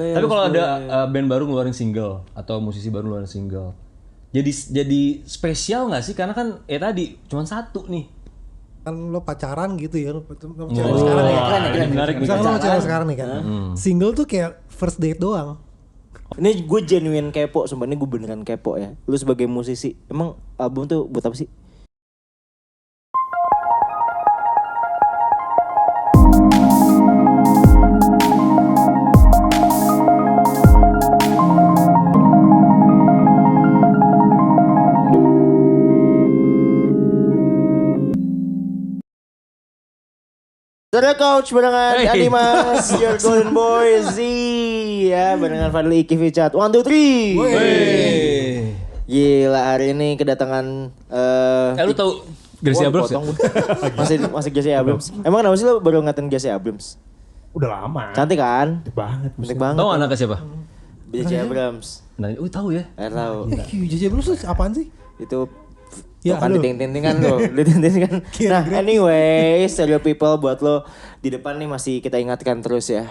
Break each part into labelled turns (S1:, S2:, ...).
S1: Tapi kalau ada band baru ngeluarin single atau musisi baru ngeluarin single, jadi spesial nggak sih? Karena kan tadi cuma satu nih.
S2: Kan lo pacaran gitu ya, lo cewek sekarang ya.
S1: Keren. Menarik nih.
S2: Misalnya lo cewek sekarang nih kan. Single tuh kayak first date doang.
S3: Ini gue genuine kepo, sumpah ini gue beneran kepo ya. Lu sebagai musisi, emang album tuh buat apa sih? Saudara Coach barengan Adi Mas, Your Golden Boy Z ya, barengan Fadli Iki Ficat 1, 2, 3. Gila, hari ini kedatangan
S1: Lu tahu Gracie Abrams ya?
S3: Masih Gracie Abrams. Emang kenapa sih lo baru ngatain Gracie Abrams?
S4: Udah lama.
S3: Cantik kan?
S4: Cantik banget.
S3: Cantik banget.
S1: Tahu anaknya siapa?
S3: Gracie Abrams.
S1: Nah, tahu ya?
S3: Tahu.
S2: JJ Blues tuh apaan sih?
S3: Itu
S2: Ya,
S3: kan
S2: lu.
S3: diting-tintingan lo, diting-tintingan. Nah, anyway, Stereo People buat lo di depan nih masih kita ingatkan terus ya.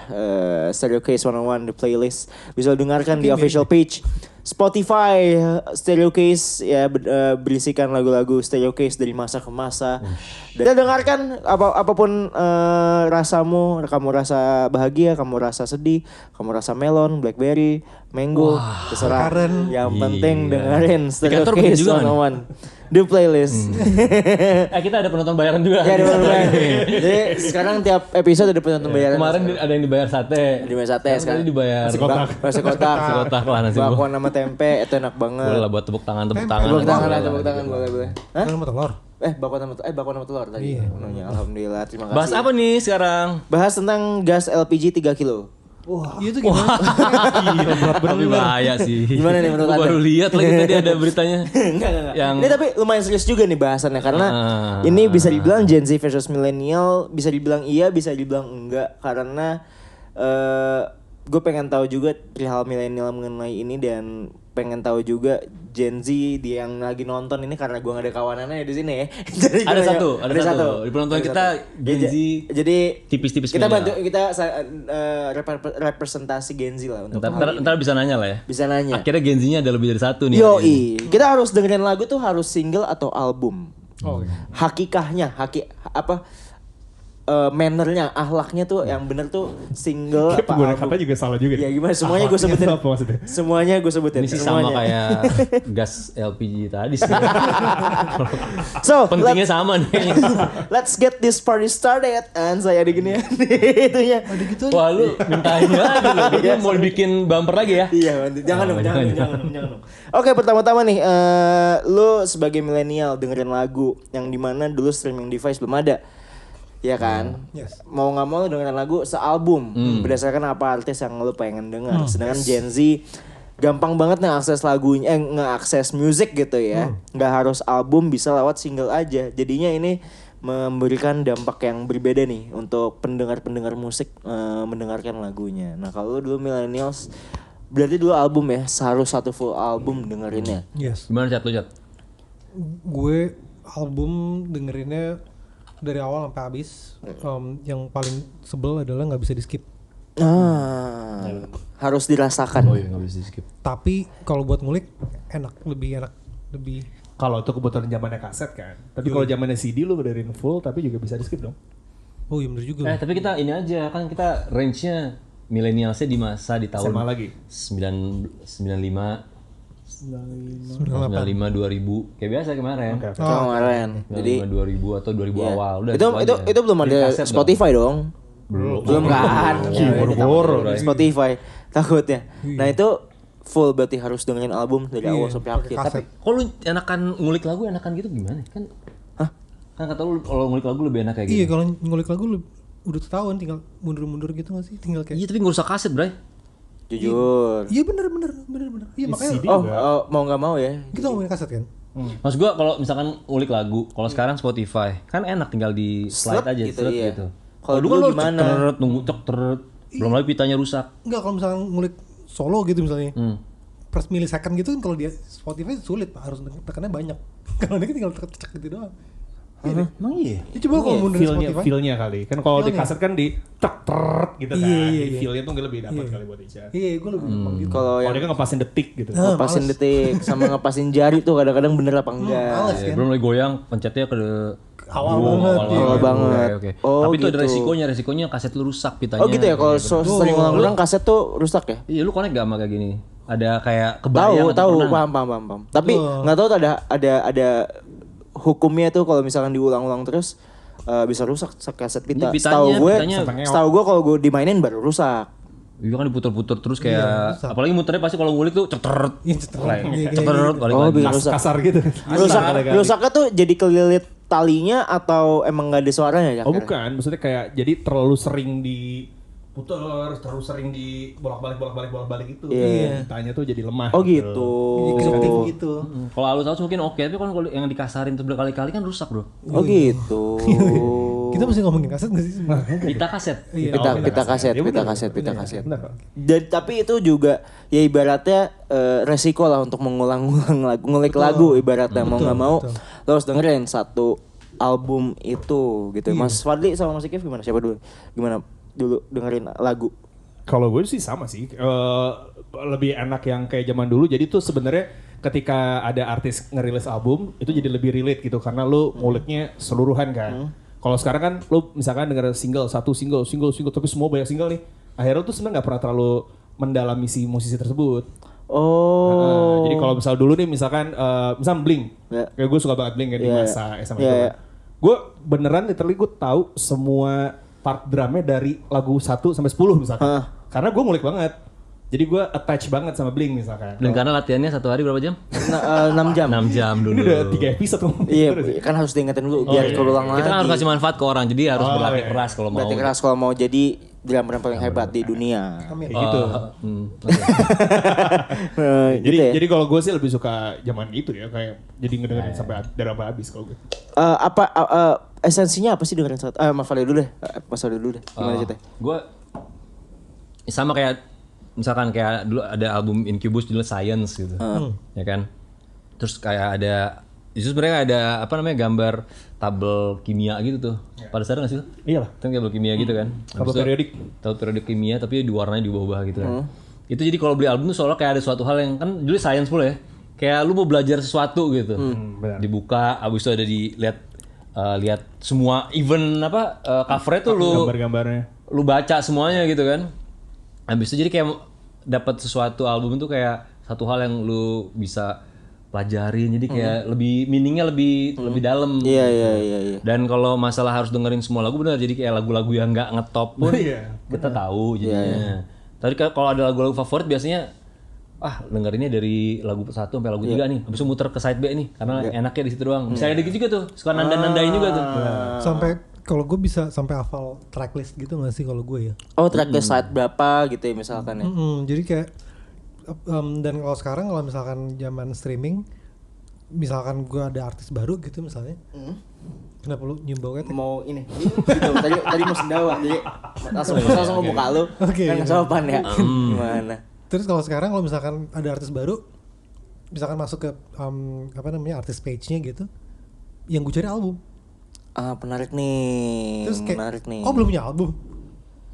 S3: Stereo Case 101 the playlist bisa lo dengarkan di official page Spotify Stereo Case ya, berisikan lagu-lagu Stereo Case dari masa ke masa. Dan kita dengarkan apapun rasamu, kamu rasa bahagia, kamu rasa sedih, kamu rasa melon, blackberry, mango, terserah. Yang penting dengerin Stereo Case 101. The playlist.
S1: Kita ada penonton bayaran juga.
S3: Ya, ada penonton bayaran. Jadi sekarang tiap episode ada penonton bayaran.
S1: Kemarin ada yang dibayar sate.
S3: Dibayar sate sekarang.
S1: Dibayar
S3: Nasi kotak.
S1: Nasi kotak lah nasi gua.
S3: Bakwan sama tempe itu enak banget.
S1: Boleh lah buat tepuk tangan.
S3: Tepuk tangan boleh. Hah?
S2: Sama telur.
S3: Bakwan sama telur tadi. Menunya. Alhamdulillah, terima kasih.
S1: Bahas apa nih sekarang?
S3: Bahas tentang gas LPG 3 kilo.
S2: Wah, itu gimana?
S1: Tapi bahaya sih.
S3: Gimana nih menurut
S1: Gua
S3: Anda?
S1: baru lihat lagi tadi ada beritanya.
S3: Enggak.
S1: Yang
S3: Ini tapi lumayan serius juga nih bahasannya karena ini bisa dibilang Gen Z versus millennial, bisa dibilang iya, bisa dibilang enggak karena gue pengen tahu juga perihal milenial mengenai ini dan pengen tahu juga Gen Z dia yang lagi nonton ini karena gue gak ada kawanannya di sini ya. Jadi
S1: ada satu. Di penonton kita Gen Z.
S3: Jadi
S1: tipis-tipis
S3: kita
S1: milenial.
S3: bantu kita representasi Gen Z lah untuk
S1: Ntar bisa nanya lah ya.
S3: bisa nanya.
S1: Akhirnya Gen Z-nya ada lebih dari satu nih.
S3: Yoi, kita harus dengerin lagu tuh harus single atau album.
S2: Oh,
S3: Hakikahnya, mannernya, ahlaknya tuh yang bener tuh single apa
S4: Penggunaan
S3: album.
S4: kata juga salah juga
S3: Ya
S4: nih.
S3: gimana semuanya gue sebutin.
S4: Apa maksudnya?
S3: Semuanya gue sebutin.
S1: Ini sih
S3: semuanya.
S1: sama kayak gas LPG tadi sih.
S3: So,
S1: Pentingnya sama nih.
S3: let's get this party started. And saya digini itunya.
S1: Wah lu mintain lagi lu. Dia mau bikin bumper lagi ya?
S3: Iya, jangan dong. Oke, pertama-tama nih, lu sebagai milenial dengerin lagu yang dimana dulu streaming device belum ada. Ya kan, mau nggak mau dengerin lagu sealbum berdasarkan apa artis yang lu pengen denger. Sedangkan Gen Z gampang banget ngeakses lagunya, ngeakses musik gitu ya. Nggak harus album, bisa lewat single aja. Jadinya ini memberikan dampak yang berbeda nih untuk pendengar-pendengar musik mendengarkan lagunya. Nah kalau lu dulu millennials, berarti dulu album ya, harus satu full album dengerinnya.
S2: Yes.
S1: Gimana Cat lu Cat?
S2: Gue album dengerinnya dari awal sampai habis. Yang paling sebel adalah nggak bisa di skip.
S3: Harus dirasakan.
S1: Oh iya gak bisa di skip.
S2: Tapi kalau buat ngulik lebih enak.
S4: Kalau itu kebetulan zamannya kaset kan. Tapi kalau zamannya CD lu dengerin full tapi juga bisa di skip dong.
S2: Oh iya bener juga.
S1: Tapi kita ini aja kan kita range-nya milenialsnya di masa di tahun
S4: Sama lagi.
S1: 95 2000 kayak biasa kemarin.
S4: Oke.
S3: Kemarin. Jadi
S1: 2000 atau 2000 awal udah
S3: itu belum ada
S1: kaset
S3: Spotify dong. Belum kan.
S4: Boro-boro.
S3: Spotify takutnya. Nah itu full berarti harus dengerin album dari awal sampai akhir. Tapi
S1: Kok lu enakan ngulik lagu enakan gitu gimana? Kan kan kata lu kalau ngulik lagu lebih enak kayak
S2: Iya
S1: gitu.
S2: kalau ngulik lagu udah setahun tinggal mundur-mundur gitu nggak sih? Tinggal kayak.
S1: Iya tapi ngerusak kaset, Bray.
S3: jujur.
S2: Iya bener. Iya makanya.
S4: CD
S3: Oh,
S4: juga.
S3: mau nggak mau ya.
S2: Kita ngomongin kaset kan?
S1: Maksud gua kalau misalkan ngulik lagu, kalau sekarang Spotify, kan enak tinggal di slide
S3: Slot
S1: aja
S3: gitu,
S1: slide
S3: iya.
S1: gitu.
S3: Kalau
S1: dulu
S3: dulu
S1: kan
S3: gimana?
S1: nunggu cek belum lagi pitanya rusak.
S2: Enggak kalau misalnya ngulik solo gitu misalnya. Per millisecond gitu kan kalau dia Spotify sulit Pak, harus tekannya banyak. Kalau ini kan tinggal cek gitu doang.
S1: Emang iya?
S2: Ya, coba kalau mau dengerin Spotify.
S4: Feel-nya kali. Kan kalau di kaset kan di tek gitu kan.
S2: Iya.
S4: Feel-nya tuh lebih dapat kali buat Ica.
S2: Iya, gue lebih gampang gitu.
S3: Kalau
S4: Kalau
S3: yang
S4: dia kan ngepasin detik gitu.
S3: ngepasin detik sama ngepasin jari tuh kadang-kadang bener apa enggak.
S2: Males
S1: Iya,
S2: kan.
S1: belum lagi goyang, pencetnya ke
S2: Awal banget.
S3: Awal banget.
S1: Oke.
S3: Oh,
S1: Tapi itu ada
S3: gitu.
S1: resikonya kaset lu rusak pitanya.
S3: Oh gitu ya, kalau sering ulang-ulang kaset tuh rusak ya?
S1: Iya, lu connect gak sama kayak gini? Ada kayak kebayang
S3: Tahu,
S1: atau pernah?
S3: paham. Tapi nggak tahu tuh ada hukumnya tuh kalau misalkan diulang-ulang terus bisa rusak kaset pita.
S1: Ini
S3: Setahu gue kalau gue dimainin baru rusak.
S1: Iya kan diputer-puter terus kayak
S2: rusak.
S1: apalagi muternya pasti kalau ngulik tuh ceteret.
S2: Iya, ceteret.
S1: Ceteret balik
S3: Oh,
S1: lagi.
S3: biar rusak.
S4: Kasar gitu.
S3: Rusaknya tuh jadi kelilit talinya atau emang nggak ada suaranya ya?
S4: Oh bukan, maksudnya kayak jadi terlalu sering diputer, terlalu sering di bolak-balik itu.
S3: Iya.
S4: Tanya tuh jadi lemah.
S3: Oh gitu.
S2: Kreatif gitu.
S1: Kalau halus-halus mungkin oke, tapi kalau yang dikasarin terus berkali-kali kan rusak, Bro.
S3: Oh gitu.
S2: Kita mesti ngomongin kaset gak sih?
S1: Pita kaset.
S3: Pita kaset.
S4: Benar.
S3: Dan tapi itu juga ya ibaratnya resiko lah untuk mengulang-ulang lagu, ngulik lagu ibaratnya mau nggak mau lo harus dengerin satu album itu gitu. Mas Fadli sama Mas Ikif gimana? Siapa dulu? Gimana dulu dengerin lagu?
S4: Kalau gue sih sama sih, lebih enak yang kayak zaman dulu. Jadi tuh sebenarnya ketika ada artis ngerilis album itu jadi lebih relate gitu karena lu nguliknya seluruhan kan. Kalau sekarang kan lu misalkan denger single tapi semua banyak single nih. Akhirnya tuh sebenarnya nggak pernah terlalu mendalami si musisi tersebut.
S3: Oh.
S4: Jadi kalau misal dulu nih misalkan misal Blink,
S3: Ya.
S4: kayak gue suka banget Blink kan di
S3: Ya,
S4: masa SMA
S3: ya,
S4: itu.
S3: ya.
S4: Gue beneran literally gue tahu semua part drumnya dari lagu 1 sampai 10 misalkan. Karena gue ngulik banget. Jadi gue attach banget sama Blink misalkan.
S1: Dan karena latihannya satu hari berapa jam?
S3: 6 jam.
S1: 6 jam dulu.
S4: Ini udah 3 episode tuh.
S3: Iya, kan harus diingetin dulu biar keulang lagi.
S1: Kita kan harus kasih manfaat ke orang, jadi harus berlatih keras kalau mau.
S3: Berarti keras kalau mau jadi drummer yang paling hebat di dunia.
S4: Kayak gitu.
S3: Gitu ya.
S4: Jadi kalau gue sih lebih suka zaman itu ya kayak jadi ngedengerin sampai dari apa habis kalau gue.
S3: Esensinya apa sih dengerin saat? Mas Fadli dulu deh. Gimana ceritanya?
S1: Gue sama kayak misalkan kayak dulu ada album Incubus judulnya Science gitu, ya kan. Terus kayak ada itu sebenarnya ada apa namanya gambar tabel kimia gitu tuh. Pada sadar nggak sih?
S4: Iyalah.
S1: Kan tabel kimia gitu kan.
S4: Tabel periodik.
S1: Tabel periodik kimia tapi diwarnai diubah-ubah gitu kan. Itu jadi kalau beli album tuh soalnya kayak ada suatu hal yang kan dulu Science pula ya. Kayak lu mau belajar sesuatu gitu. Dibuka, abis itu ada lihat semua event covernya tuh lu
S4: Gambar-gambarnya.
S1: lu baca semuanya gitu kan. Habis itu jadi kayak dapat sesuatu album itu kayak satu hal yang lu bisa pelajarin. Jadi kayak lebih meaningnya lebih dalam.
S3: Iya.
S1: Dan kalau masalah harus dengerin semua lagu benar jadi kayak lagu-lagu yang nggak ngetop pun kita tahu jadinya. Tapi kalau ada lagu-lagu favorit biasanya dengerinnya dari lagu 1 sampai lagu 3 nih. Habis itu muter ke side B nih karena enaknya di situ doang. Bisa ada gitu juga tuh. Suka nandain juga tuh.
S2: Sampai kalau gue bisa sampai hafal tracklist gitu gak sih kalau gue ya?
S3: Oh, tracklist side berapa gitu ya misalkan ya.
S2: Jadi kayak dan kalau sekarang kalau misalkan zaman streaming, misalkan gue ada artis baru gitu misalnya, kenapa lu nyium bau ketek?
S3: Mau ini gitu, tadi mau sendawa jadi langsung ngebuka lu kan sopan ya. Gimana?
S2: Terus kalau sekarang kalau misalkan ada artis baru, misalkan masuk ke artis page-nya gitu, yang gue cari album.
S3: Menarik nih.
S2: Terus kayak,
S3: menarik nih.
S2: oh belum punya album.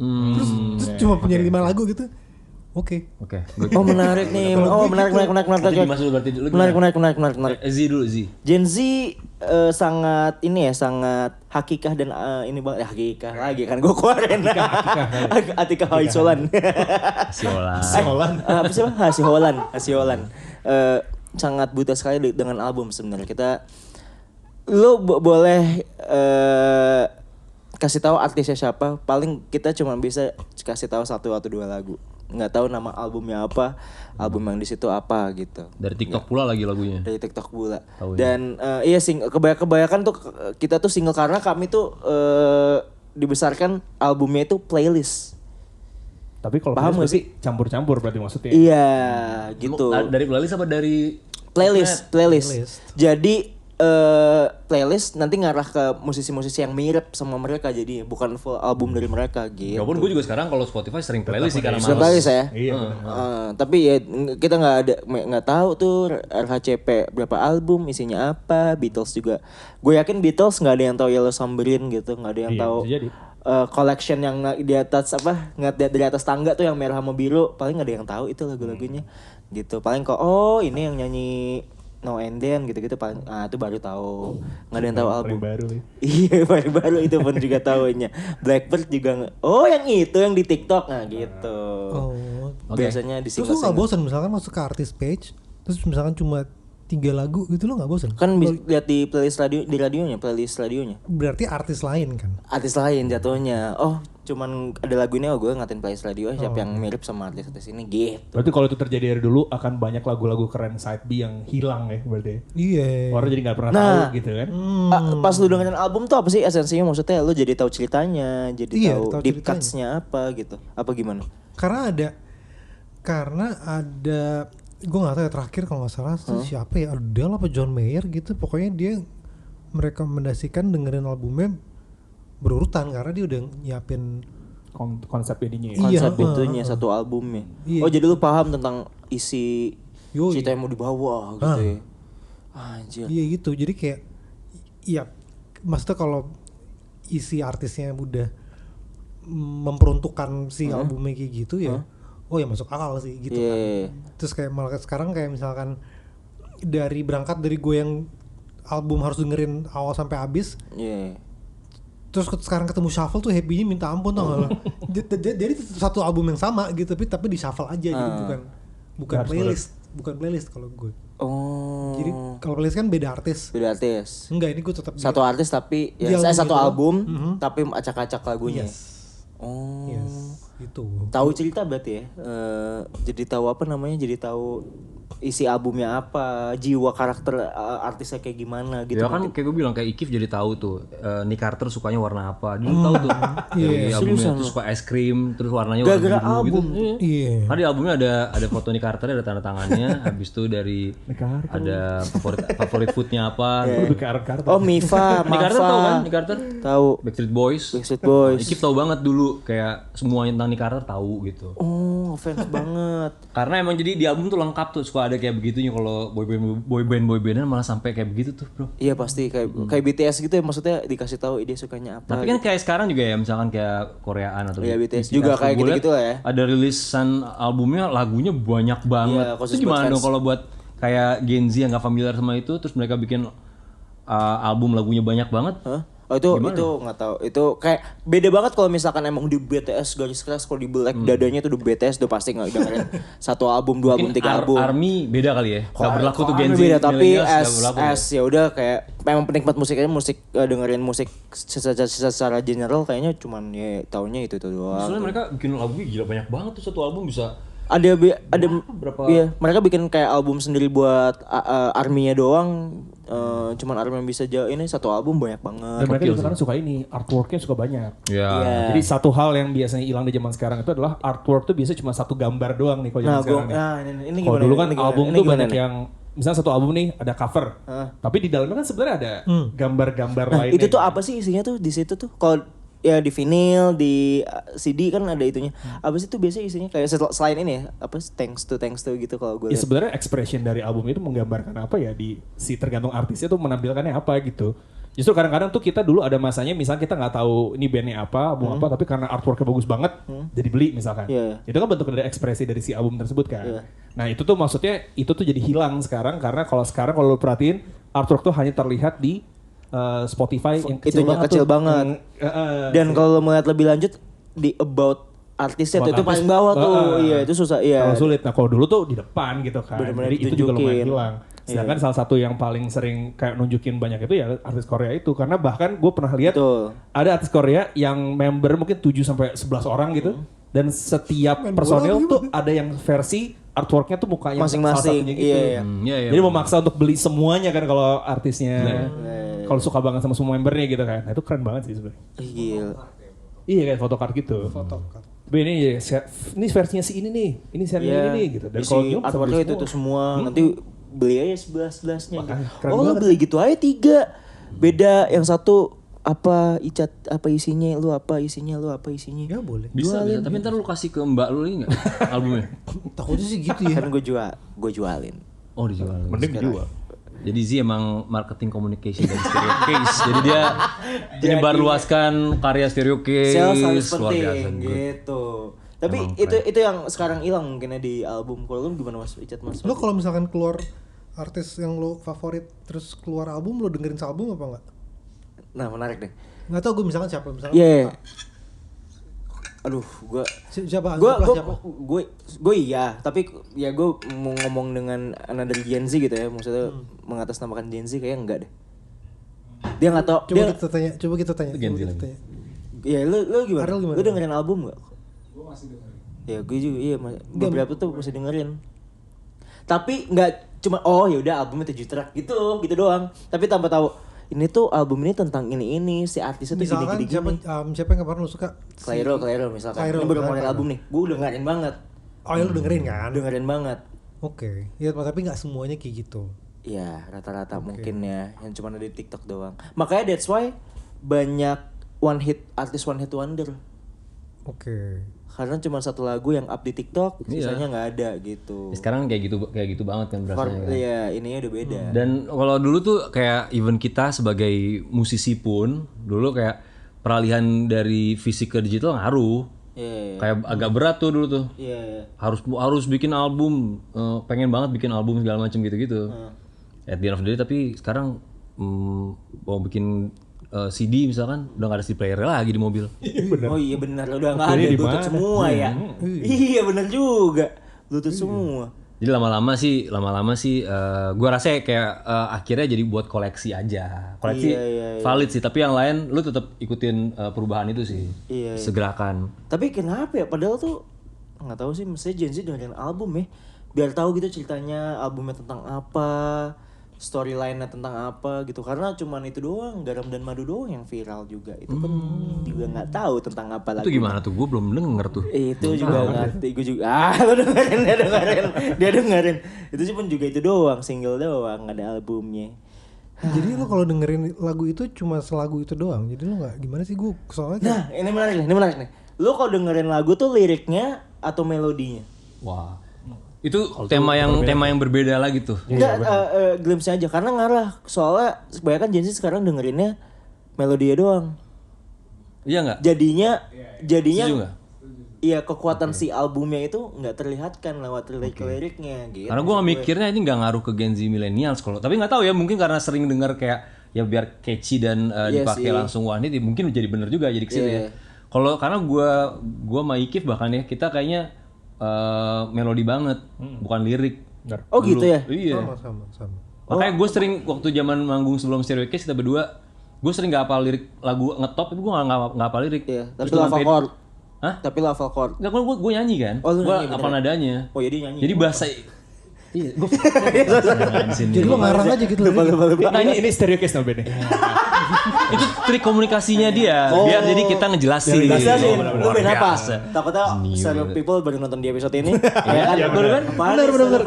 S2: Terus cuma punya 5 lagu gitu. Oke.
S3: Oh menarik nih. Oh menarik.
S1: Jadi Mas dulu berarti dulu.
S3: Menarik.
S1: Z dulu Z.
S3: Gen Z sangat ini ya, sangat hakikah dan ini banget hakikah lagi kan gue keluarin. Atika Haisolan.
S1: Siolan.
S3: Apa sih Bang? Hasiolan. Sangat buta sekali dengan album sebenarnya. Lu boleh kasih tahu artisnya siapa? Paling kita cuma bisa kasih tahu 1 atau 2 lagu. Nggak tahu nama albumnya apa, album yang di situ apa gitu.
S1: Dari TikTok pula lagi lagunya.
S3: Dari TikTok pula.
S1: Tahu
S3: Dan iya kebanyakan tuh kita tuh single karena kami tuh dibesarkan albumnya itu playlist.
S4: Tapi kalau
S3: paham
S4: playlist berarti campur-campur berarti maksudnya.
S3: Iya, gitu.
S1: Dari playlist apa dari
S3: Playlist. Jadi playlist nanti ngarah ke musisi-musisi yang mirip sama mereka, jadi bukan full album dari mereka gitu.
S1: Walaupun gue juga sekarang kalau Spotify sering playlist sih karena males.
S3: Playlist ya.
S4: Iya.
S3: Tapi ya kita nggak tahu tuh RHCP berapa album, isinya apa. Beatles juga. Gue yakin Beatles nggak ada yang tahu Yellow Submarine gitu, nggak ada yang tahu. Collection yang di atas di atas tangga tuh yang merah sama biru, paling nggak ada yang tahu itu lagu-lagunya gitu. Paling kok ini yang nyanyi No and Then gitu-gitu paling itu baru tahu. Nggak ada yang tahu album
S4: baru.
S3: Iya baru itu pun juga tahunya. Blackbird juga yang itu yang di TikTok gitu. Biasanya di
S2: terus lu nggak bosan misalkan masuk ke artist page terus misalkan cuma 3 lagu gitu, lo nggak bosan?
S3: Kan lihat di playlist playlist radionya.
S2: Berarti artis lain kan?
S3: Artis lain jatuhnya. Cuman ada lagu ini gue ngatain playlist radio siapa yang mirip sama artis ini gitu.
S4: Berarti kalau itu terjadi dari dulu akan banyak lagu-lagu keren side B yang hilang ya berarti.
S2: Iya.
S4: Orang jadi nggak pernah tahu gitu kan.
S3: Pas lu dengerin album tuh apa sih esensinya, maksudnya lu jadi tahu ceritanya, jadi tahu deep cuts-nya apa gitu. Apa gimana?
S2: Karena ada gue nggak tahu ya, terakhir kalau nggak salah siapa ya, Adele apa John Mayer gitu, pokoknya dia merekomendasikan dengerin albumnya berurutan karena dia udah nyiapin
S4: konsep ininya ya.
S3: Konsep itunya satu albumnya. Iya. Jadi lu paham tentang isi cerita yang mau dibawa gitu ya. Anjir.
S2: Iya gitu, jadi kayak ya maksudnya kalau isi artisnya udah memperuntukkan si albumnya kayak gitu ya, ya masuk akal sih gitu kan. Terus kayak malah sekarang kayak misalkan berangkat dari gue yang album harus dengerin awal sampai habis, terus sekarang ketemu shuffle tuh happy-nya minta ampun tau gak lo. Jadi satu album yang sama gitu tapi di shuffle aja, jadi bukan playlist kalau gue. Jadi kalau playlist kan beda artis. Enggak, ini gue tetap
S3: satu artis tapi satu album tapi acak-acak lagunya.
S2: Yes, gitu.
S3: Tahu cerita berarti ya. Jadi tahu apa namanya? Jadi tahu isi albumnya apa, jiwa karakter artisnya kayak gimana gitu.
S1: Ya kan kayak gue bilang kayak Ikif jadi tahu tuh Nick Carter sukanya warna apa. Dulu tahu tuh. Dari albumnya tuh suka es krim, terus warnanya warna biru
S3: album
S1: gitu. Iya. Karena di albumnya ada foto Nick Carter, ada tanda tangannya. Habis itu dari ada favorit foodnya apa.
S3: Mifa.
S1: Nick Carter tahu kan? Nick Carter?
S3: Tahu.
S1: Backstreet Boys. Ikif tahu banget dulu, kayak semuanya tentang Nick Carter tahu gitu.
S3: Fans banget.
S1: Karena emang jadi di album tuh lengkap tuh, suka ada kayak begitunya. Kalau boybandan malah sampai kayak begitu tuh, bro.
S3: Iya pasti kayak BTS gitu ya, maksudnya dikasih tahu dia sukanya apa.
S1: Tapi kan kayak sekarang juga ya, misalkan kayak Koreaan atau
S3: BTS juga kayak gitu-gitu lah ya.
S1: Ada rilisan albumnya, lagunya banyak banget. Itu gimana dong kalau buat kayak Gen Z yang gak familiar sama itu, terus mereka bikin album lagunya banyak banget?
S3: Itu nggak tahu. Itu kayak beda banget kalau misalkan emang di BTS garis keras, kalau di Black dadanya tuh di BTS tuh pasti nggak dengerin satu album, 2 album, 3 album.
S1: ARMY beda kali ya. Gak berlaku tuh Gen Z.
S3: Beda, tapi ya udah kayak memang penikmat musiknya dengerin musik secara general kayaknya cuman ya taunya itu doang.
S1: Soalnya mereka bikin lagu gila banyak banget tuh, satu album bisa
S3: ada
S1: berapa?
S3: Iya, mereka bikin kayak album sendiri buat ARMY-nya doang. Cuman ARMY yang bisa ini satu album banyak banget.
S4: Dan mereka juga sekarang suka ini, artworknya suka banyak.
S1: Yeah.
S4: Jadi satu hal yang biasanya hilang di zaman sekarang itu adalah artwork tuh biasanya cuma satu gambar doang nih kalau zaman sekarang nih. Kalau dulu kan album tuh banyak yang misalnya satu album nih ada cover, tapi di dalamnya kan sebenarnya ada gambar-gambar lainnya.
S3: Itu tuh apa sih isinya tuh di situ tuh? Kalau ya di vinyl, di CD kan ada itunya. Apa sih itu biasanya isinya kayak selain ini ya, apa thanks to gitu kalau gue lihat.
S4: Sebenarnya expression dari album itu menggambarkan apa ya, tergantung artisnya tuh menampilkannya apa gitu. Justru kadang-kadang tuh kita dulu ada masanya misalnya kita nggak tahu ini bandnya apa, album apa, tapi karena artworknya bagus banget jadi beli misalkan. Itu kan bentuk dari ekspresi dari si album tersebut kan. Nah itu tuh maksudnya itu tuh jadi hilang sekarang, karena kalau lu perhatiin artwork tuh hanya terlihat di Spotify yang kecil banget.
S3: Dan kalau melihat lebih lanjut di about artisnya itu paling bawah tuh. Iya, itu susah. Iya.
S4: Terlalu sulit. Nah, kalau dulu tuh di depan gitu kan. Jadi itu juga lumayan hilang. Sedangkan salah satu yang paling sering kayak nunjukin banyak itu ya artis Korea itu, karena bahkan gue pernah lihat ada artis Korea yang member mungkin 7 sampai 11 orang gitu. Dan setiap personil tuh ada yang versi artworknya tuh mukanya
S3: masing-masing gitu.
S4: Jadi memaksa untuk beli semuanya kan kalau artisnya. Kalau suka banget sama semua membernya gitu kan. Nah itu keren banget sih sebenarnya. Iya kayak photocard gitu. Tapi ini versinya si ini nih. Ini seri ini nih gitu. Dan kalau
S3: artworknya itu semua nanti beli aja 11-11-nya. Oh lu beli gitu aja 3. Beda yang satu apa isinya, lu apa isinya.
S2: Ya boleh.
S1: Bisa. Tapi ntar lu kasih ke mbak lu ini enggak albumnya?
S2: Takutnya sih gitu ya.
S3: Kan gue jualin.
S1: Oh dijualin.
S4: Mending dijual.
S1: Jadi Z emang marketing communication dari Stereo Case. Jadi dia menyebarluaskan karya Stereo Case.
S3: Sales harus
S1: luar biasa
S3: penting gitu. Tapi itu yang sekarang hilang mungkinnya di album. Kalau lu gimana Mas Icat Mas?
S2: Lo kalau misalkan keluar artis yang lo favorit terus keluar album, lo dengerin album apa enggak?
S3: Nah menarik deh.
S2: Nggak tahu gue misalkan siapa misalkan.
S3: Iya. Aduh,
S2: siapa?
S3: Gue iya, tapi ya gue mau ngomong dengan another Gen Z gitu ya, maksudnya mengatasnamakan Gen Z kayaknya enggak deh. Dia nggak tahu.
S2: Coba kita tanya.
S1: Gen Z lagi.
S3: Ya lu gimana?
S2: Ariel gimana?
S3: Lu dengerin album nggak?
S5: Gue masih dengerin.
S3: Ya gue juga iya, beberapa tuh masih dengerin. Tapi nggak cuma ya udah albumnya 7 track gitu doang. Tapi tanpa tahu ini tuh album ini tentang ini si artisnya tuh gini.
S2: Siapa yang kemarin lu suka?
S3: Clairo misalkan. Ini baru ngeluarin album nih. Gue udah dengerin banget.
S2: Oh ya lu dengerin kan?
S3: Dengerin banget.
S2: Oke. Ya tapi nggak semuanya kayak gitu.
S3: Iya, rata-rata mungkin ya yang cuma ada di TikTok doang. Makanya that's why banyak artis one hit wonder.
S2: Oke.
S3: Karena cuma satu lagu yang up di TikTok, sisanya nggak ada gitu.
S1: Sekarang kayak gitu banget kan berasanya.
S3: Iya, ininya udah beda.
S1: Dan kalau dulu tuh kayak even kita sebagai musisi pun dulu kayak peralihan dari fisik ke digital ngaruh.
S3: Iya.
S1: Kayak agak berat tuh dulu tuh.
S3: Iya.
S1: Harus bikin album, pengen banget bikin album segala macam gitu-gitu. At the end of the day tapi sekarang mau bikin CD misalkan udah gak ada CD player lagi di mobil.
S3: Oh iya benar, udah nggak ada Bluetooth semua ya. Iya benar juga, Bluetooth semua.
S1: Jadi lama-lama sih gue rasa kayak akhirnya jadi buat koleksi aja. Koleksi valid sih, tapi yang lain lu tetap ikutin perubahan itu sih.
S3: Iya.
S1: Segerakan.
S3: Tapi kenapa ya? Padahal tuh nggak tahu sih, mestinya Gen Z dengerin album ya, biar tahu gitu ceritanya albumnya tentang apa, storyline-nya tentang apa gitu. Karena cuman itu doang, Garam dan Madu doang yang viral juga. Itu kan juga nggak tahu tentang apa lagi.
S1: Itu gimana tuh? Gue belum denger tuh.
S3: Itu juga ngerti, gue juga. Lo dengerin, dia dengerin. Itu cuma juga itu doang, single doang, nggak ada albumnya.
S2: Jadi lo kalau dengerin lagu itu cuma selagu itu doang. Jadi lo nggak gimana sih, gue soalnya.
S3: Nah ini menarik nih. Lo kalau dengerin lagu tuh liriknya atau melodinya?
S1: Wah. Itu tema yang berbeda lagi tuh.
S3: Enggak, glimpse aja karena ngarah. Soalnya kebanyakan Gen Z sekarang dengerinnya melodinya doang.
S1: Iya nggak?
S3: Jadinya iya, kekuatan si albumnya itu nggak terlihatkan lewat liriknya gitu.
S1: Karena gue mikirnya ini nggak ngaruh ke Gen Z millennials kalau. Tapi nggak tahu ya, mungkin karena sering dengar kayak ya biar catchy dan dipakai langsung one hit, mungkin jadi bener juga jadi kesini ya. Kalau karena gue sama Ikif bahkan ya, kita kayaknya melodi banget, bukan lirik.
S3: Oh dulu. Gitu ya?
S1: Iya.
S2: Sama.
S1: Makanya gue sering waktu zaman manggung sebelum Stereo Case kita berdua, gue sering gak hafal lirik lagu ngetop, tapi gue gak hafal lirik.
S3: Iya, tapi lo hafal chord.
S1: Hah?
S3: Tapi lo hafal chord.
S1: Enggak, gue nyanyi kan.
S3: Oh,
S1: gue hafal nadanya.
S3: Oh jadi nyanyi.
S1: Jadi bahasa iya, gue
S2: jadi lo ngarang aja gitu.
S4: Nah ini Stereo Case namanya.
S1: Itu trik komunikasinya dia, biar jadi kita ngejelasin.
S3: Lu bener apa? Takutnya several people baru nonton di episode ini.
S1: Iya kan?
S3: Bener.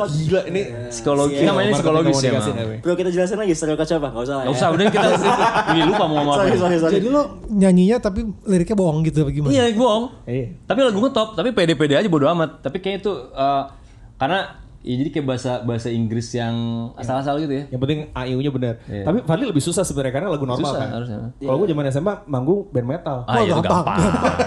S4: Gila ini
S1: Psikologi namanya psikologis ya.
S3: Perlu kita jelasin lagi stereo kaca apa? Gak usah.
S1: Gak usah, udah kita ini lupa mau ngomong apa.
S3: Sorry.
S2: Jadi lo nyanyinya tapi liriknya bohong gitu apa gimana?
S1: Iya, bohong. Tapi lagu ngetop, tapi pede-pede aja bodo amat. Tapi kayaknya itu karena ya jadi kayak bahasa Inggris yang asal-asal gitu ya.
S4: Yang penting AIU-nya benar. Tapi Fadli lebih susah sebenarnya karena lagu normal
S1: susah,
S4: kan.
S1: Harusnya.
S4: Kalau gue zaman SMA manggung band metal.
S1: Itu gampang.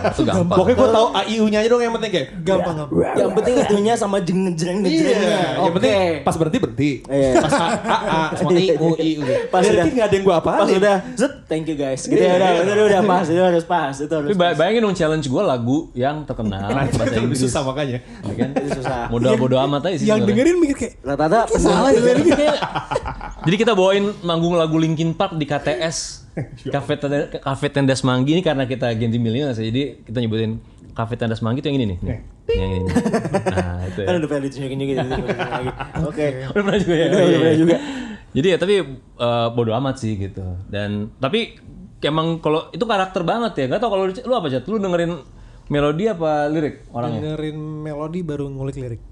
S1: Itu gampang.
S4: Pokoknya gue tahu AIU-nya aja dong yang penting kayak.
S2: Gampang.
S3: Yang penting itunya sama jeng-jengnya.
S4: Yang penting pas berhenti. Pas AA sama IU.
S3: Pas udah
S4: nggak ada yang gue apalin.
S3: Pas udah thank you guys. Gitu udah pas, itu harus pas.
S1: Tapi bayangin dong challenge gue lagu yang terkenal bahasa
S4: Lebih
S1: Inggris.
S4: susah makanya.
S3: Itu susah.
S1: Modal bodo amat aja sih.
S2: Yang dengerin mikir kayak
S3: rata-rata
S2: salah ya liriknya.
S1: Jadi kita bawain manggung lagu Linkin Park di KTS, Cafe Tendas Manggi ini karena kita Gen Z milenial, jadi kita nyebutin Cafe Tendas Manggi itu yang ini nih. Yang ini. Nah, itu ya.
S3: Kan udah pernah ditunjukin juga gitu. Oke.
S1: Udah pernah juga ya.
S3: Udah pernah juga.
S1: Jadi ya tapi bodo amat sih gitu. Dan tapi emang kalau itu karakter banget ya. Gak tau kalau lu apa Jat? Lu dengerin melodi apa lirik orangnya?
S2: Dengerin melodi baru ngulik lirik.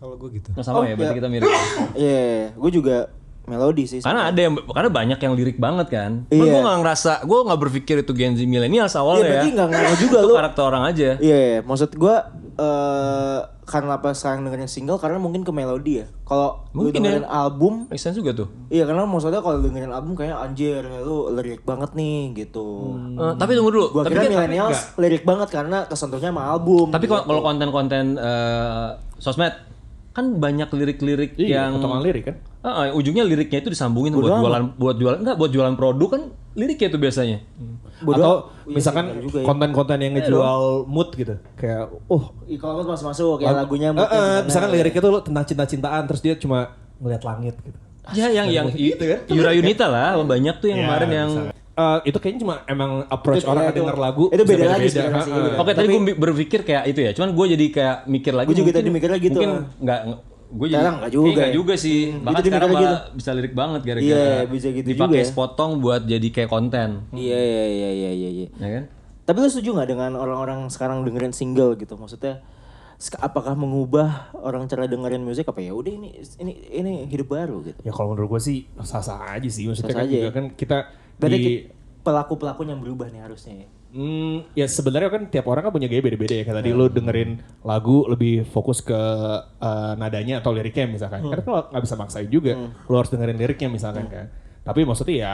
S2: Kalau gue gitu.
S1: Nah, sama ya, berarti kita mirip.
S3: Iya, gue juga melodi sih.
S1: Karena banyak yang lirik banget kan. Gue nggak ngerasa, gue nggak berpikir itu Gen Z millennials awalnya ya.
S3: Berarti nggak ngaruh juga lu.
S1: Karakter orang aja.
S3: Iya, maksud gue karena apa sekarang dengerin single karena mungkin ke melodi ya. Kalau lu dengerin album,
S1: make sense juga tuh.
S3: Iya, karena maksudnya kalau dengerin album kayak anjir, lu lirik banget nih gitu.
S1: Tapi tunggu dulu.
S3: Gua kira millennials lirik banget karena kesentuhnya sama album.
S1: Tapi kalau konten-konten sosmed kan banyak lirik-lirik yang
S4: potongan lirik kan.
S1: Ujungnya liriknya itu disambungin buat jualan produk kan liriknya itu biasanya.
S4: Atau misalkan konten-konten yang ngejual mood gitu. Kayak
S3: kalau masuk kayak lagunya mood.
S4: Misalkan liriknya tuh tentang cinta-cintaan terus dia cuma ngeliat langit gitu.
S1: Ya yang gitu kan. Yura Yunita lah banyak tuh yang kemarin yang
S4: itu kayaknya cuma emang approach orang denger lagu.
S3: Itu beda lagi sih.
S1: Oke, tadi gue berpikir kayak itu ya. Cuman gue jadi kayak mikir lagi.
S3: Gue juga tadi mikir lagi gitu.
S1: Mungkin gue jadi enggak juga sih. Bahkan sekarang malah bisa lirik banget gara-gara
S3: bisa gitu
S1: dipakai
S3: juga.
S1: Sepotong buat jadi kayak konten.
S3: Iya.
S1: Ya kan?
S3: Tapi lu setuju nggak dengan orang-orang sekarang dengerin single gitu? Maksudnya apakah mengubah orang cara dengerin musik apa ya udah ini hidup baru gitu?
S4: Ya kalau menurut gue sih sah-sah aja sih. Maksudnya kan juga kan kita
S3: berarti pelaku-pelakunya yang berubah nih harusnya ya.
S4: Ya sebenarnya kan tiap orang kan punya gaya beda-beda ya. Kayak tadi lu dengerin lagu lebih fokus ke nadanya atau liriknya misalkan. Karena kalau nggak bisa maksain juga, lu harus dengerin liriknya misalkan kan. Tapi maksudnya ya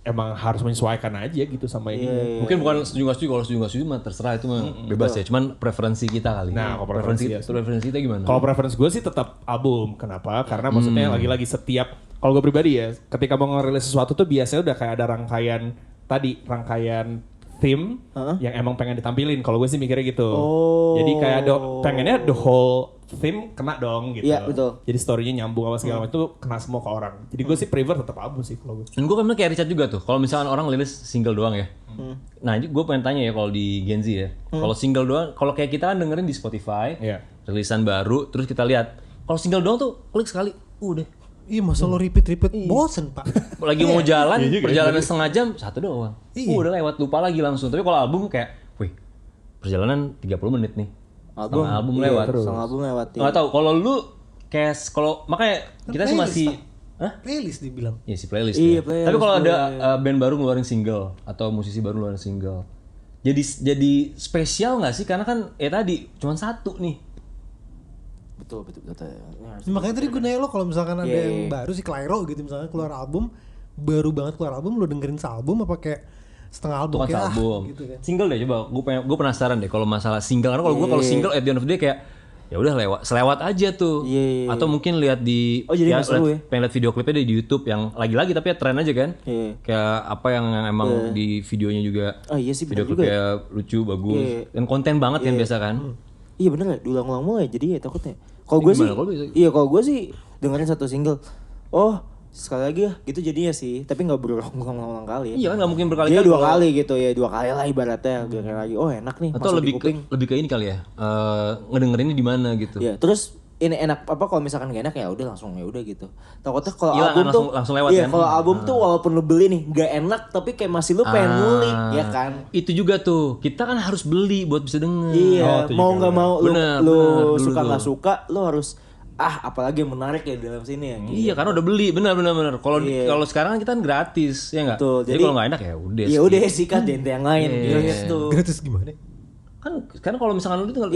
S4: emang harus menyesuaikan aja gitu sama ini.
S1: Mungkin bukan setuju kalau setuju mah terserah itu mah bebas ya. Cuman preferensi kita kali.
S4: Nah, kalau preferensi
S1: kita gimana?
S4: Kalau preferensi gue sih tetap album. Kenapa? Karena maksudnya lagi-lagi setiap kalau gue pribadi ya, ketika mau ngerilis sesuatu tuh biasanya udah kayak ada rangkaian theme yang emang pengen ditampilin. Kalau gue sih mikirnya gitu. Jadi kayak pengennya the whole theme kena dong gitu.
S3: Iya, betul.
S4: Jadi story-nya nyambung sama segala macam itu kena semua ke orang. Jadi gue sih prefer tetap album sih kalau gue.
S1: Dan gue kan kayak Richard juga tuh. Kalau misalkan orang rilis single doang ya. Nah, ini gue pengen tanya ya kalau di Gen Z ya. Kalau single doang, kalau kayak kita kan dengerin di Spotify, rilisan baru, terus kita lihat. Kalau single doang tuh klik sekali, udah.
S2: Iya, masa lo repeat bosen pak.
S1: Lagi mau jalan, perjalanan setengah jam, satu doang. Udah lewat, lupa lagi langsung. Tapi kalau album kayak, wih, perjalanan 30 menit nih. Setengah album lewat.
S3: Setengah album lewat.
S1: Nggak tahu, kalau lu kayak, makanya kita sih masih...
S2: Playlist dibilang.
S1: Iya sih playlist.
S3: Iya, playlist.
S1: Tapi kalau ada band baru ngeluarin single, atau musisi baru ngeluarin single, jadi spesial nggak sih? Karena kan tadi, cuma satu nih.
S3: Betul.
S2: Makanya tadi gue nanya lo kalau misalkan ada yang baru si Clairo gitu misalnya keluar album, baru banget keluar album, lo dengerin sealbum apa kayak setengah album?
S1: Kayak album.
S2: Gitu kan.
S1: Single deh coba, gue penasaran deh kalau masalah single. Karena kalau single at the end of the day kayak ya udah selewat aja tuh. Atau mungkin lihat di pengen lihat video klipnya di YouTube yang lagi-lagi tapi ya tren aja kan. Kayak apa yang emang di videonya juga. Video klipnya lucu, bagus. Dan konten banget kan biasa kan.
S3: Iya bener gak? Diulang-ulang mulu ya jadi ya takutnya. Kalau gue sih, kalau gue sih dengerin satu single. Sekali lagi ya gitu jadinya sih. Tapi gak berulang-ulang kali ya.
S1: Iya kan gak mungkin berkali-kali.
S3: Iya 2 kali gitu ya. 2 kali lah ibaratnya. Dengerin lagi. Enak nih.
S1: Atau lebih ke ini kali ya. Ngedengerinnya di mana gitu.
S3: Iya terus ini enak apa kalau misalkan gak enak ya udah langsung ya udah gitu. Takutnya kalau
S1: album
S3: tuh
S1: langsung lewat
S3: kan.
S1: Kalau
S3: album tuh walaupun lu beli nih gak enak tapi kayak masih lu pengen ngulik ya kan.
S1: Itu juga tuh. Kita kan harus beli buat bisa denger.
S3: Iya, mau nggak mau lu suka nggak
S1: tuh.
S3: suka lu harus apalagi yang menarik ya di dalam sini ya. Gitu.
S1: Iya, karena udah beli benar. Kalau sekarang kita kan gratis ya nggak.
S3: Jadi
S1: kalau nggak enak ya udah.
S3: Ya udah sikat deh yang lain gitu.
S2: Gratis gimana?
S1: Kan kalau misalkan lu tinggal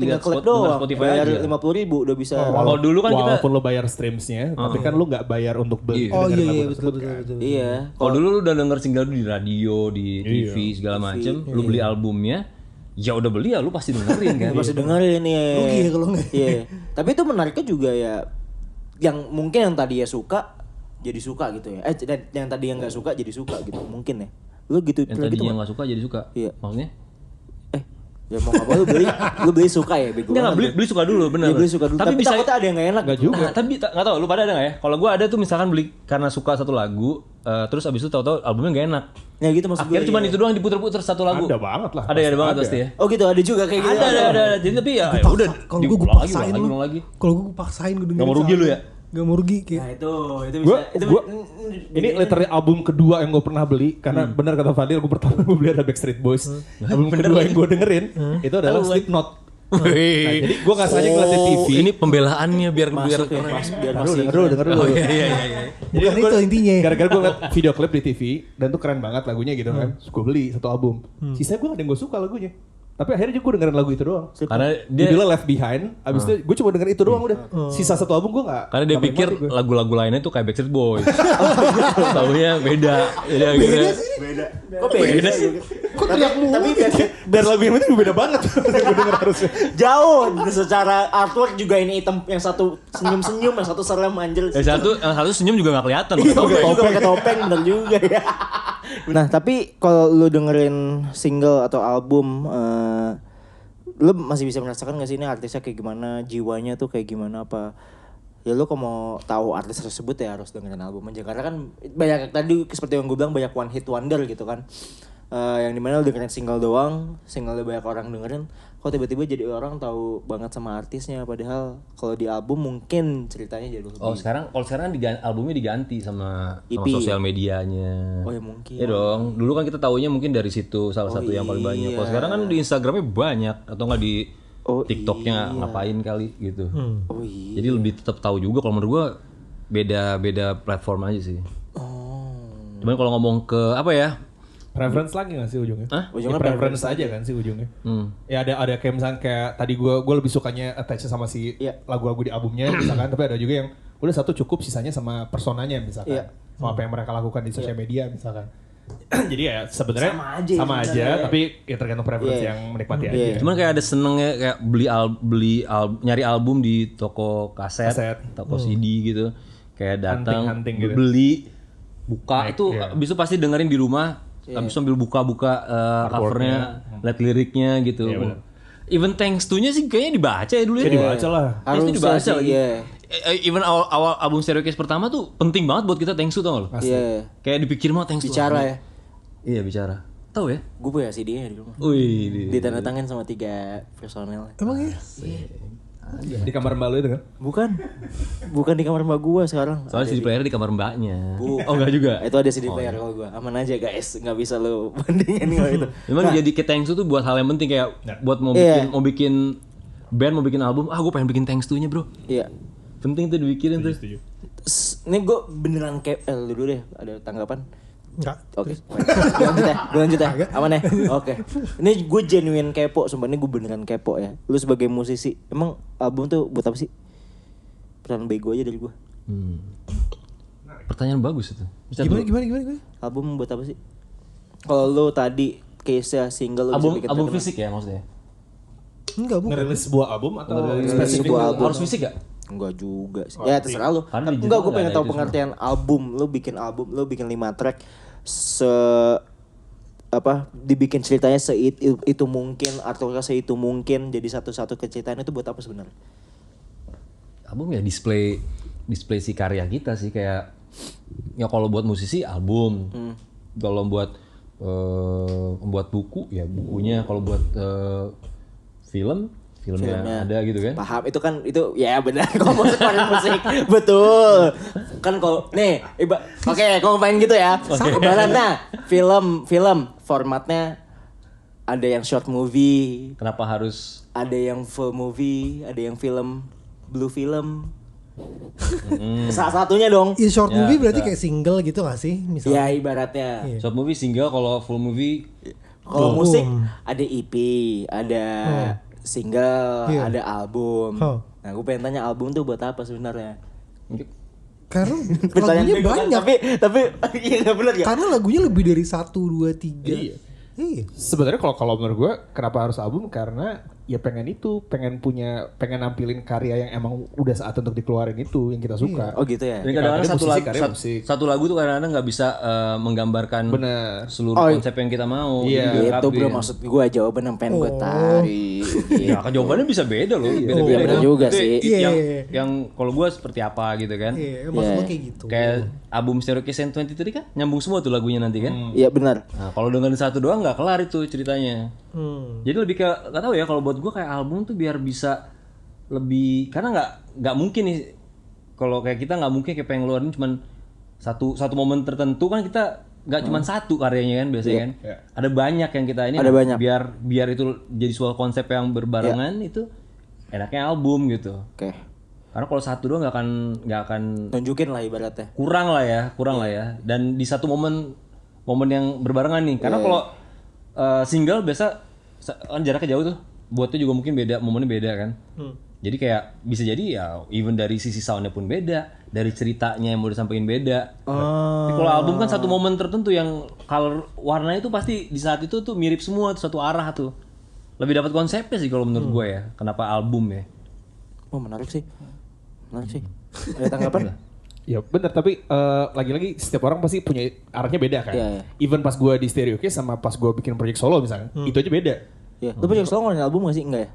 S3: klik doang,
S1: Spotify
S3: bayar
S1: aja.
S3: 50.000 udah bisa.
S1: Kalau dulu kan kita
S4: walaupun lo bayar streamsnya, tapi kan lo nggak bayar untuk beli.
S2: Betul.
S3: Iya.
S1: Kalau dulu lu udah denger single di radio, di TV segala macem, lu beli albumnya, ya udah beli ya lu pasti dengerin kan.
S3: Pasti dengerin ya.
S2: Rugi ya kalau nggak.
S3: Iya. Tapi itu menariknya juga ya, yang mungkin yang tadi ya suka jadi suka gitu ya. Yang tadi yang nggak suka jadi suka gitu mungkin ya. Lu gitu.
S1: Yang tadi yang nggak suka jadi suka.
S3: Iya.
S1: Maksudnya?
S3: Ya mau apa lu beli suka ya bego.
S1: Enggak, beli suka dulu bener.
S3: Ya, beli suka dulu. Tapi bisa takutnya ada yang gak enak.
S4: Enggak juga.
S1: Nah, tapi enggak tahu lu pada ada enggak ya? Kalau gua ada tuh misalkan beli karena suka satu lagu, terus abis itu tahu-tahu albumnya enggak enak.
S3: Ya gitu maksud gue.
S1: Akhirnya cuma itu doang diputer-puter satu lagu.
S4: Ada banget lah.
S1: Ada banget pasti ya.
S3: Oh gitu, ada juga kayak gitu.
S1: Ada. Jadi tapi ya udah
S2: kalau gue paksain lagi. Kalau gue paksain gue dengerin.
S1: Enggak mau rugi lu ya?
S2: Gak mau rugi kayak.
S3: Nah itu bisa.
S4: Ini literally album kedua yang gue pernah beli karena benar kata Fadil, gue pertama gue beli ada Backstreet Boys. Album kedua yang gue dengerin itu adalah Slipknot. Nah, jadi gue nggak sengaja ngeliat di TV.
S1: Ini pembelaannya biar
S3: Masuk ya, biar masih.
S4: Denger dulu.
S1: Iya.
S2: Bukan itu intinya.
S4: Gara-gara gue ngeliat video klip di TV dan tuh keren banget lagunya gitu kan. Terus gue beli satu album. Sisanya gue gak ada yang gue suka lagunya. Tapi akhirnya gue dengerin lagu itu doang.
S1: Karena dia
S4: judulnya Left Behind. Abis itu gue cuma dengerin itu doang udah. Sisa satu album gue gak.
S1: karena dia pikir lagu-lagu lainnya tuh kayak Backstreet Boys. Taunya beda. Jadi akhirnya
S3: Kok beda sih?
S2: Kok teriak mulu?
S3: Tapi
S4: Dan lagu yang itu beda banget. Gue denger harusnya.
S3: jauh secara artwork juga ini hitam, yang satu senyum-senyum, yang satu serem anjir.
S1: yang satu senyum juga gak kelihatan.
S3: Topeng juga pakai topeng, bener juga ya. Nah tapi kalau lu dengerin single atau album, lu masih bisa merasakan gak sih ini artisnya kayak gimana, jiwanya tuh kayak gimana apa? Ya lu kalau mau tahu artis tersebut ya harus dengerin album aja, karena kan banyak tadi seperti yang gue bilang banyak one hit wonder gitu kan. Yang dimana lu dengerin single doang, single banyak orang dengerin, kok tiba-tiba jadi orang tahu banget sama artisnya, padahal kalau di album mungkin ceritanya jadi lebih.
S1: Kalau sekarang albumnya diganti sama
S3: EP.
S1: sosial medianya.
S3: Oh ya mungkin.
S1: Iya dong. Dulu kan kita taunya mungkin dari situ salah satu yang paling banyak. Kalau sekarang kan di Instagramnya banyak atau enggak di TikToknya ngapain kali gitu.
S3: Oh iya.
S1: Jadi lebih tetap tahu juga kalau menurut gua beda platform aja sih. Cuman kalau ngomong ke apa ya?
S4: Preference lagi gak sih ujungnya?
S1: Hah?
S3: Ujungnya
S4: preference aja kan sih ujungnya. Ya ada kayak misalnya kayak tadi gue lebih sukanya attach sama si lagu-lagu di albumnya misalkan, tapi ada juga yang udah satu cukup, sisanya sama personanya misalkan. Sama apa yang mereka lakukan di sosial media misalkan. Jadi ya sebenarnya sama aja tapi ya tergantung preference yang menikmati aja.
S1: Cuman kayak ada senengnya kayak nyari album di toko kaset, toko CD gitu. Kayak datang
S4: Hunting gitu.
S1: beli, buka itu bisa pasti dengerin di rumah. Habis sambil buka-buka covernya, lihat liriknya gitu. Even Thanks To-nya sih kayaknya dibaca ya dulu ya.
S4: Kayak dibaca lah.
S1: Harusnya dibaca lagi.
S3: Yeah.
S1: Even awal album Stereo Case pertama tuh penting banget buat kita Thanks To, tau gak lo?
S3: Iya.
S1: Kayak dipikir mah Thanks To.
S3: Bicara ya.
S1: Iya bicara. Tahu ya?
S3: Gue punya CD-nya di rumah.
S1: Wih.
S3: Ditandatangin sama 3 personel.
S2: Emang ya?
S4: Di kamar mbak lu itu kan?
S3: Bukan di kamar mbak gua sekarang.
S1: Soalnya CD player di kamar mbaknya.
S3: Bu.
S1: Oh enggak juga?
S3: Itu ada CD player kalau gua. Aman aja guys, nggak bisa lu bandingin kalau itu.
S1: Memang jadi ke Thanks To tuh buat hal yang penting kayak buat mau bikin band, mau bikin album, gue pengen bikin Thanks To-nya bro.
S3: Iya.
S1: Penting tuh dibikirin tuh.
S3: Ini gue beneran kayak lu dulu deh, ada tanggapan?
S2: Enggak.
S3: Oke. Gue lanjut ya. Aman ya? Oke. Ini gue genuine kepo, sumpah ini gue beneran kepo ya. Lu sebagai musisi, emang album tuh buat apa sih? Pertanyaan bego aja dari gue.
S1: Pertanyaan bagus itu.
S2: Gimana?
S3: Album buat apa sih? Kalau lu tadi case-nya single lu
S1: Album
S3: bisa bikin
S1: album
S3: terkenal.
S1: fisik ya maksudnya?
S2: Enggak, bukan.
S4: Ngerilis sebuah album atau
S3: spesifik
S4: spesifik?
S3: album.
S1: Harus fisik gak?
S3: Enggak juga sih. Ya terserah lu.
S1: Karena digital
S3: Enggak, gue
S1: nggak
S3: pengen
S1: ada
S3: tahu
S1: itu
S3: pengertian album. Lu bikin 5 track dibikin ceritanya itu mungkin, artworknya itu mungkin, jadi satu-satu keceritaan itu buat apa sebenarnya?
S1: Album ya display si karya kita sih, kayak ya kalau buat musisi album. Kalau buat membuat buku ya bukunya, kalau buat filmnya ada gitu kan.
S3: Paham, itu kan itu ya benar kalau musik musik. Betul. Kan kalau nih oke, kalau main gitu ya. Ibaratnya film formatnya ada yang short movie,
S1: Kenapa harus
S3: ada yang full movie, ada yang film blue film. Salah satunya dong.
S2: In short movie berarti kayak single gitu gak sih?
S3: Ya
S2: Misalnya.
S3: ibaratnya.
S1: short movie single, kalau full movie
S3: Kalau musik ada EP, ada single, ada album. Nah, gue pengen tanya album tuh buat apa sebenarnya?
S2: Karena
S3: Pertanyaan
S2: lagunya
S3: bego kan,
S2: banyak.
S3: tapi iya nggak benar ya.
S2: Karena lagunya lebih dari 1, 2, 3. Iya.
S4: Sebenarnya kalau menurut gue kenapa harus album, karena ya pengen nampilin karya yang emang udah saat untuk dikeluarin itu yang kita suka.
S3: Oh gitu ya.
S1: Dan kadang-kadang
S4: musik.
S1: satu lagu tuh kadang-kadang nggak bisa menggambarkan seluruh konsep yang kita mau.
S4: Iya.
S3: Itu bro, maksud gue jawaban yang pengen gue tarik.
S1: Ya kan jawabannya bisa beda loh. Beda-beda.
S3: Iya, bener juga
S1: Itu
S3: sih.
S1: Yang kalau gue seperti apa gitu kan.
S2: Iya, maksudnya kayak gitu.
S1: Kayak album Stereo Case and 23 kan nyambung semua tuh lagunya nanti kan.
S3: Iya benar.
S1: Nah kalau dengerin satu doang nggak kelar itu ceritanya. Jadi lebih ke nggak tahu ya, kalau buat gue kayak album tuh biar bisa lebih, karena nggak mungkin nih kalau kayak kita nggak mungkin kayak pengen ngeluarin cuman satu momen tertentu kan, kita nggak cuma satu karyanya kan biasanya kan. Ada banyak yang kita ini biar itu jadi suatu konsep yang berbarengan itu enaknya album gitu. Karena kalau satu doang nggak akan
S3: tunjukin lah ibaratnya.
S1: Kurang lah ya. Dan di satu momen yang berbarengan nih. Karena kalau single biasa kan jaraknya jauh tuh. Buatnya juga mungkin beda, momennya beda kan. Jadi kayak bisa jadi ya even dari sisi soundnya pun beda, dari ceritanya yang mau disampaikan beda. Tapi kalau album kan satu momen tertentu yang color warnanya itu pasti di saat itu tuh mirip semua, tuh satu arah tuh. Lebih dapat konsepnya sih kalau menurut gue ya. Kenapa album ya?
S3: Oh menarik sih. Ada tanggapan?
S4: Ya benar, tapi lagi-lagi setiap orang pasti punya arahnya beda kan. Even pas gue di Stereo Case sama pas gue bikin project solo misalnya, itu aja beda.
S3: Lu project solo ngeluarin album gak sih? Enggak ya?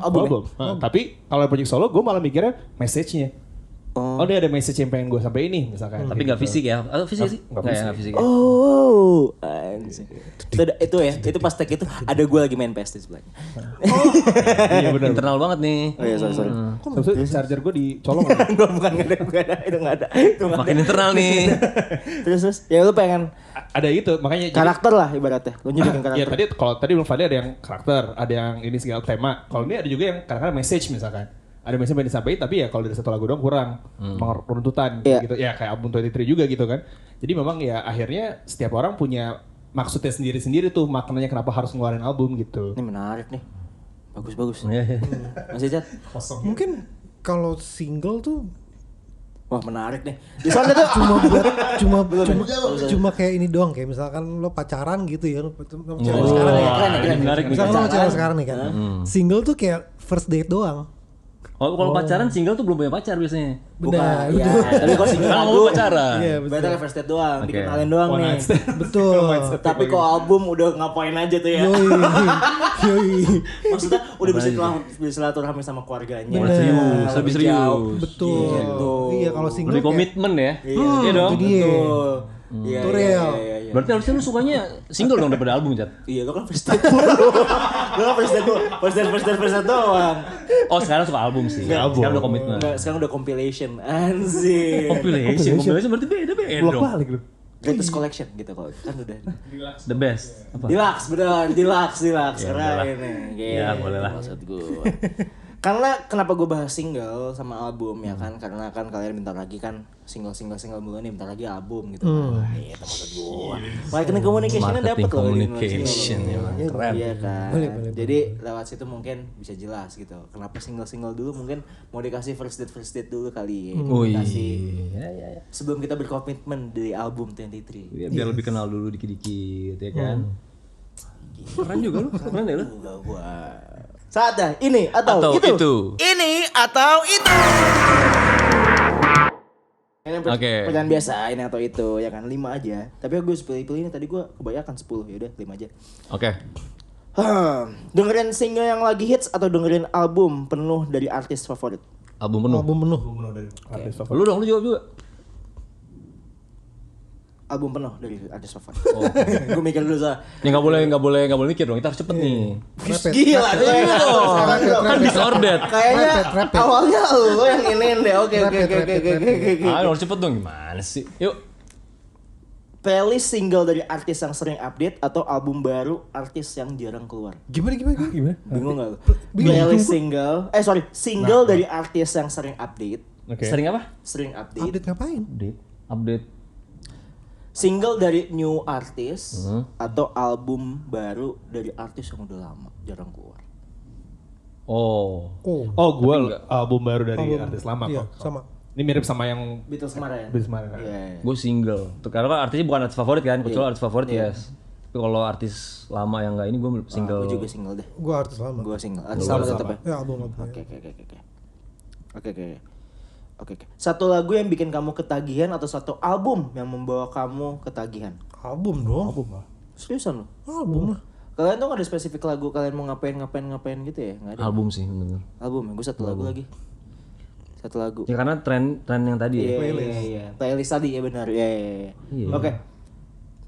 S4: Album. Tapi kalau project solo gue malah mikirnya message-nya. Oh dia ada message yang pengen gue sampai ini misalkan.
S1: Tapi nggak fisik ya? Atau fisik sih? Nggak fisik.
S3: Oh, itu pas tag itu ada gue lagi main PS di sebelahnya.
S4: Iya benar.
S1: Internal banget nih.
S3: Oh iya sorry.
S4: Maksudnya charger gue dicolong.
S3: Gue bukan itu nggak ada.
S1: Makin internal nih.
S3: Terus ya lu pengen
S4: ada itu makanya
S3: karakter lah ibaratnya. Lu bikin karakter.
S4: Ya tadi belum Fadli ada yang karakter, ada yang ini segala tema. Kalau ini ada juga yang kadang-kadang message misalkan. Ada message yang disampaikan tapi ya kalau dari satu lagu doang kurang penuntutan gitu ya kayak album 23 juga gitu kan. Jadi memang ya akhirnya setiap orang punya maksudnya sendiri-sendiri tuh maknanya kenapa harus ngeluarin album gitu.
S3: Ini menarik nih. Bagus. Masih Cat?
S2: Mungkin kalau single tuh
S3: wah menarik nih. Di sana tuh
S2: cuma kayak ini doang kayak misalkan lo pacaran gitu ya, lo pacaran sekarang ya.
S1: Menarik nih.
S2: Misalkan lo pacaran sekarang nih kan. Single tuh kayak first date doang.
S1: Oh, kalau pacaran single tuh belum punya pacar biasanya.
S2: Benar.
S3: Ya, tapi kalau single
S1: Kan
S3: lagu
S1: mau pacaran.
S2: Iya,
S3: berarti kan first date doang, dikenalin doang nih.
S2: Betul.
S3: Tapi kalau album udah ngapain aja tuh ya.
S2: Yoi.
S3: Maksudnya udah bisa silaturahmi sama keluarganya.
S1: Serius, lebih serius.
S2: Betul. Iya kalau single
S1: lebih komitmen ya.
S3: Iya
S1: dong.
S3: Betul.
S2: Itu real.
S1: Berarti harusnya lu sukanya single dong daripada album, Cat.
S3: Iya, lu kan first date dulu. Lu kan first date doang.
S1: Oh, sekarang suka album sih. Sekarang udah komitmen.
S3: Enggak, sekarang udah compilation. Anjir.
S1: Compilation berarti beda dong.
S4: Balik lu.
S3: Greatest collection gitu kalau kan udah.
S1: The best. Apa?
S3: Deluxe, bener. Deluxe.
S1: Ya,
S3: Keren nih.
S1: Ya, boleh lah.
S3: Maksud gue. Karena kenapa gue bahas single sama album ya kan? Karena kan kalian bentar lagi kan single mulu nih, bentar lagi album gitu. Wah, iya maksud gue. Marketing communication-nya dapet loh.
S1: Communication emang keren.
S3: Iya kan.
S2: Boleh.
S3: Jadi lewat situ mungkin bisa jelas gitu. Kenapa single dulu mungkin mau dikasih first date dulu kali.
S1: Oh iya.
S3: Ya. Sebelum kita berkomitmen di album 23.
S1: Biar lebih kenal dulu dikit-dikit ya kan. Keren juga lu. Keren ya lu.
S3: Saatnya ini atau itu. Ini atau itu. Ini pertanyaan biasa, ini atau itu ya kan 5 aja. Tapi gue pilih ini tadi gue kebanyakan 10 ya udah 5 aja.
S1: Oke.
S3: Dengerin single yang lagi hits atau dengerin album penuh dari artis favorit?
S1: Album penuh
S4: dari artis favorit.
S1: Lu dong, lu jawab juga.
S3: Album penuh dari artis favorit. Gue mikir dulu Sa.
S1: Ya nggak boleh mikir dong. Kita harus cepet nih.
S3: Gila,
S1: Kan disordered.
S3: kayaknya awalnya lo yang iniin deh. Oke.
S1: Harus cepet dong, gimana sih? Yuk.
S3: Playlist single dari artis yang sering update atau album baru artis yang jarang keluar?
S2: Gimana?
S3: Bingung gak lu? Playlist single dari artis yang sering update.
S1: Sering apa?
S3: Sering update.
S2: Update ngapain?
S1: Update.
S3: Single dari new artis atau album baru dari artis yang udah lama jarang keluar.
S1: Oh,
S4: gue album baru dari artis lama
S2: iya,
S4: kok.
S2: sama.
S4: Ini mirip sama yang
S3: Beatles kemarin.
S1: Iya. Gue single. Karena kan artisnya bukan artis favorit kan, kecuali artis favorit yes. Tapi kalau artis lama yang enggak ini gue single.
S3: Gue juga single deh.
S2: Gue artis lama.
S3: Gue single. Artis lama tetap ya.
S2: Ya album.
S3: Oke. Satu lagu yang bikin kamu ketagihan atau satu album yang membawa kamu ketagihan?
S2: Album dong.
S3: Seriusan lo?
S2: Album lah.
S3: Kalian tuh gak ada spesifik lagu kalian mau ngapain gitu ya? Gak ada.
S1: Album sih bener.
S3: Album ya, gue satu lagu lagi. Satu lagu.
S1: Ya karena tren yang tadi ya.
S3: Iya. Playlist tadi ya benar. Iya. Oke.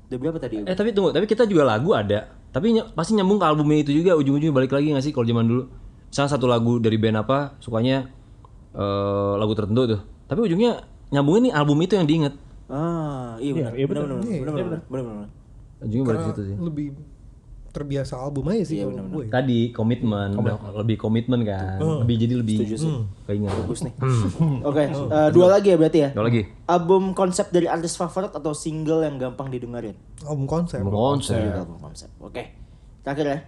S3: Udah berapa tadi?
S1: Tapi tunggu, tapi kita juga lagu ada. Tapi pasti nyambung ke albumnya itu juga, ujung-ujungnya balik lagi gak sih kalau zaman dulu? Misalnya satu lagu dari band apa, sukanya lagu tertentu tuh. Tapi ujungnya nyambungnya nih album itu yang diinget.
S3: Iya benar.
S1: Ujungnya balik situ sih.
S2: Lebih terbiasa album aja sih kalau gue.
S1: Tadi komitmen, lebih komitmen kan. Lebih keinget.
S3: Bagus nih. Oke, 2 lagi ya berarti ya?
S1: 2 lagi.
S3: Album konsep dari artis favorit atau single yang gampang didengerin?
S2: Album konsep.
S3: Album konsep. Oke. Terakhir ya.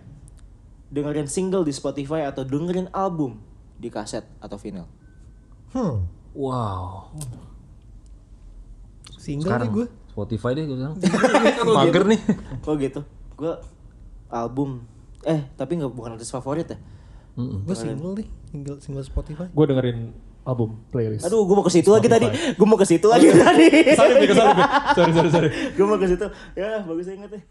S3: Dengerin single di Spotify atau dengerin album di kaset atau vinyl?
S1: Wow.
S2: Single
S1: sekarang
S2: nih gue.
S1: Spotify deh gue bilang. Mager nih.
S3: Oh gitu. Gue album. Tapi bukan artis favorit ya?
S2: Gue single nih, single Spotify.
S4: Gue dengerin album playlist.
S3: Aduh, gue mau ke situ lagi tadi. Sorry.
S4: Sorry.
S3: Gue mau ke situ. Ya, bagus inget deh.